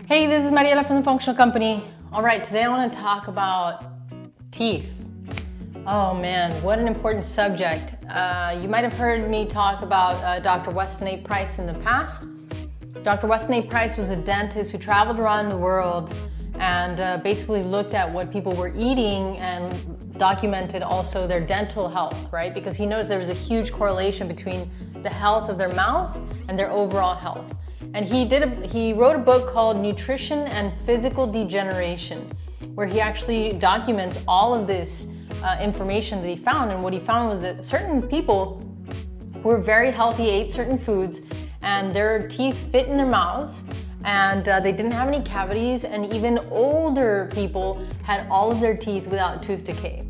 Hey, this is Mariela from the Functional Company. All right, today I want to talk about teeth. Oh man, what an important subject. You might have heard me talk about Dr. Weston A. Price in the past. Dr. Weston A. Price was a dentist who traveled around the world and basically looked at what people were eating and documented also their dental health, right? Because he noticed there was a huge correlation between the health of their mouth and their overall health. And he wrote a book called Nutrition and Physical Degeneration, where he actually documents all of this information that he found. And what he found was that certain people who were very healthy ate certain foods and their teeth fit in their mouths and they didn't have any cavities, and even older people had all of their teeth without tooth decay.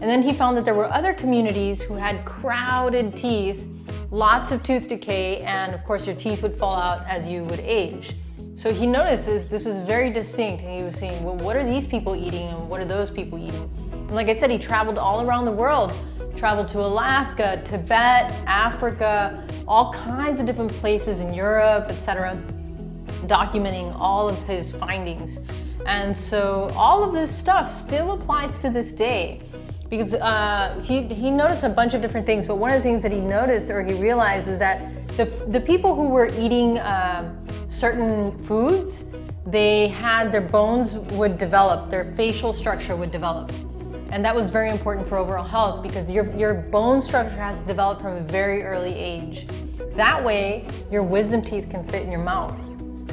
And then he found that there were other communities who had crowded teeth, lots of tooth decay, and of course your teeth would fall out as you would age. So he notices this was very distinct, and he was saying, well, what are these people eating and what are those people eating? And like I said, he traveled all around the world, traveled to Alaska, Tibet, Africa, all kinds of different places in Europe, etc., documenting all of his findings. And so all of this stuff still applies to this day, because he noticed a bunch of different things, but one of the things that he noticed or he realized was that the people who were eating certain foods, their bones would develop, their facial structure would develop. And that was very important for overall health, because your bone structure has to develop from a very early age. That way, your wisdom teeth can fit in your mouth.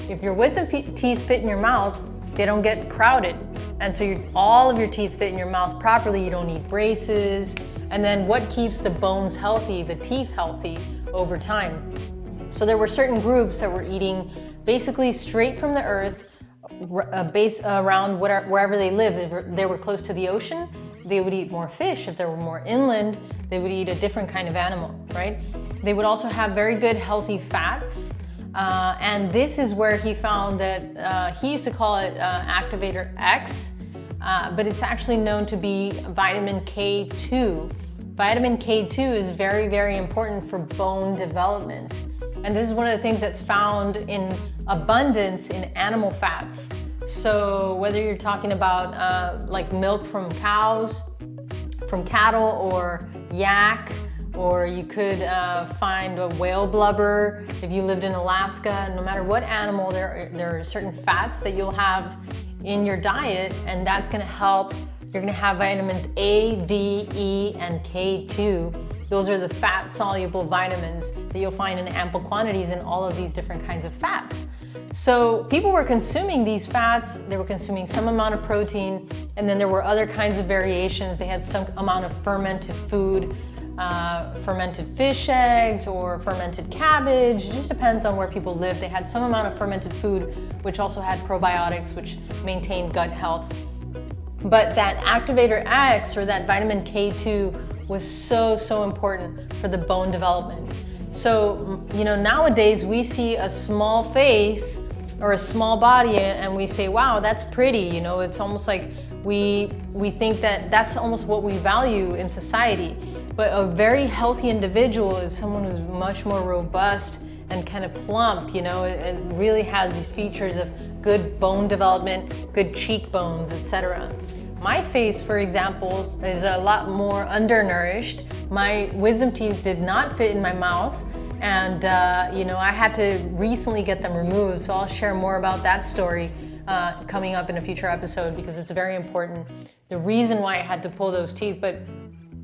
If your wisdom teeth fit in your mouth, they don't get crowded. And so all of your teeth fit in your mouth properly. You don't need braces. And then what keeps the bones healthy, the teeth healthy over time? So there were certain groups that were eating basically straight from the earth, based around wherever they lived. If they were close to the ocean, they would eat more fish. If they were more inland, they would eat a different kind of animal, right? They would also have very good healthy fats. And this is where he found that he used to call it activator X, but it's actually known to be vitamin K2. Vitamin K2 is very, very important for bone development. And this is one of the things that's found in abundance in animal fats. So whether you're talking about like milk from cows, from cattle, or yak, or you could find a whale blubber if you lived in Alaska. No matter what animal, there are certain fats that you'll have in your diet, and that's gonna help. You're gonna have vitamins A, D, E, and K2. Those are the fat-soluble vitamins that you'll find in ample quantities in all of these different kinds of fats. So people were consuming these fats, they were consuming some amount of protein, and then there were other kinds of variations. They had some amount of fermented food, fermented fish eggs or fermented cabbage. It just depends on where people live. They had some amount of fermented food, which also had probiotics, which maintained gut health. But that activator X, or that vitamin K2, was so important for the bone development. So, nowadays we see a small face or a small body and we say, wow, that's pretty. It's almost like we think that that's almost what we value in society. But a very healthy individual is someone who's much more robust and kind of plump, it really has these features of good bone development, good cheekbones, etc. My face, for example, is a lot more undernourished. My wisdom teeth did not fit in my mouth, and I had to recently get them removed, so I'll share more about that story coming up in a future episode, because it's very important, the reason why I had to pull those teeth. But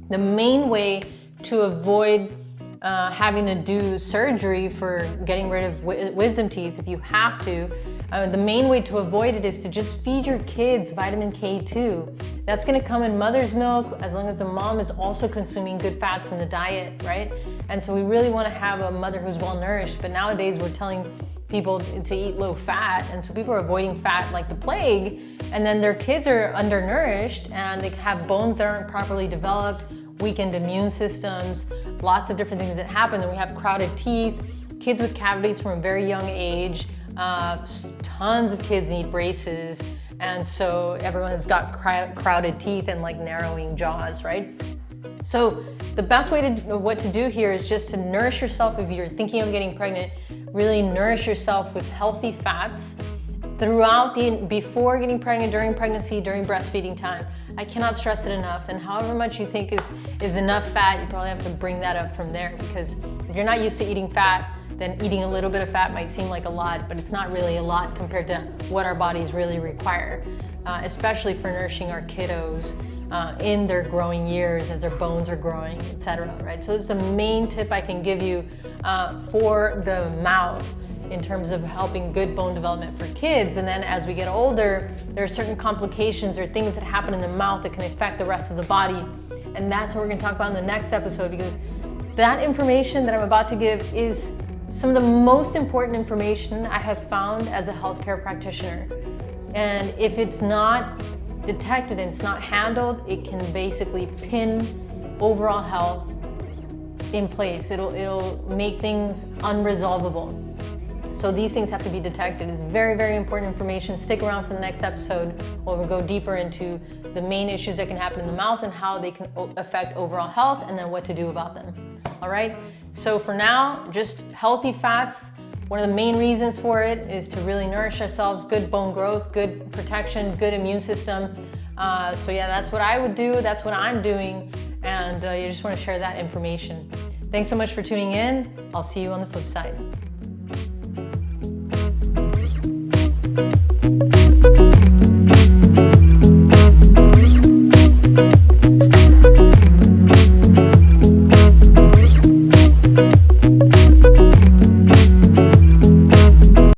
the main way to avoid having to do surgery for getting rid of wisdom teeth, if you have to, the main way to avoid it is to just feed your kids vitamin K2. That's gonna come in mother's milk, as long as the mom is also consuming good fats in the diet, right? And so we really wanna have a mother who's well nourished, but nowadays we're telling people to eat low fat, and so people are avoiding fat like the plague, and then their kids are undernourished and they have bones that aren't properly developed, weakened immune systems, lots of different things that happen. Then we have crowded teeth, kids with cavities from a very young age, tons of kids need braces, and so everyone has got crowded teeth and like narrowing jaws, right? So the best way what to do here is just to nourish yourself. If you're thinking of getting pregnant, really nourish yourself with healthy fats, before getting pregnant, during pregnancy, during breastfeeding time. I cannot stress it enough. And however much you think is enough fat, you probably have to bring that up from there, because if you're not used to eating fat, then eating a little bit of fat might seem like a lot, but it's not really a lot compared to what our bodies really require, especially for nourishing our kiddos in their growing years as their bones are growing, etc. Right? So it's the main tip I can give you for the mouth in terms of helping good bone development for kids. And then as we get older, there are certain complications or things that happen in the mouth that can affect the rest of the body. And that's what we're gonna talk about in the next episode, because that information that I'm about to give is some of the most important information I have found as a healthcare practitioner. And if it's not detected and it's not handled, it can basically pin overall health in place. It'll make things unresolvable. So these things have to be detected. It's very, very important information. Stick around for the next episode where we'll go deeper into the main issues that can happen in the mouth and how they can affect overall health, and then what to do about them. All right? So for now, just healthy fats. One of the main reasons for it is to really nourish ourselves, good bone growth, good protection, good immune system. So yeah, that's what I would do. That's what I'm doing. And you just want to share that information. Thanks so much for tuning in. I'll see you on the flip side.